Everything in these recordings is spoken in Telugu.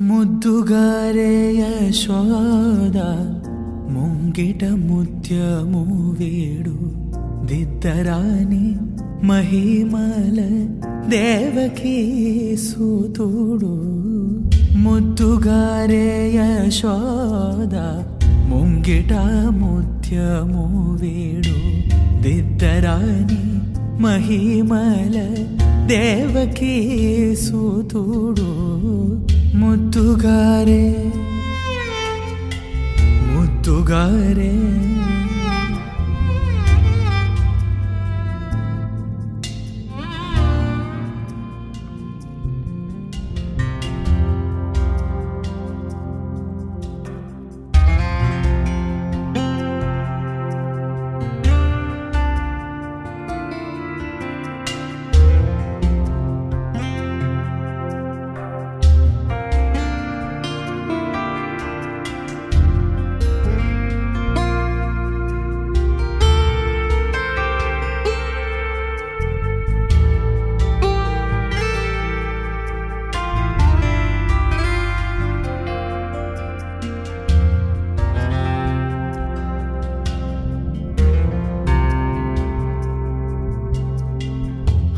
ముద్దుగారే యశోద ముంగిట ముత్యము వేడు దిద్దరాని మహిమల దేవకీ సూతుడు. ముద్దుగారే యశోద ముంగిట ముత్యము వేడు దిద్దరాని మహిమల దేవకీ సూతుడు. ముద్దుగారే ముద్దుగారే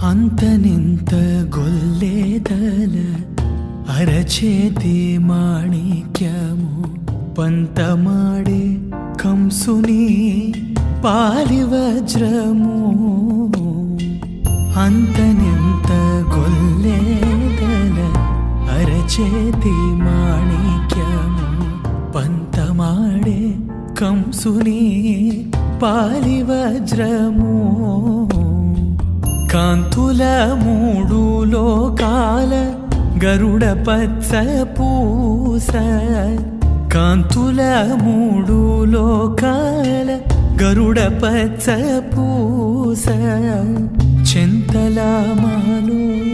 అంతనింత గొల్లేదల అరచేతి మాణిక్యము పంతమాడే కంసుని పాలివజ్రము. అంతనింత గొల్లేదల అరచేతి మాణిక్యము పంతమాడే కంసుని పాలివజ్రము. కాంతుల మూడు లోకాల గరుడ పచ్చ పూస. కాంతుల మూడు లోకాల గరుడ పచ్చ పూస. చింతల మాలో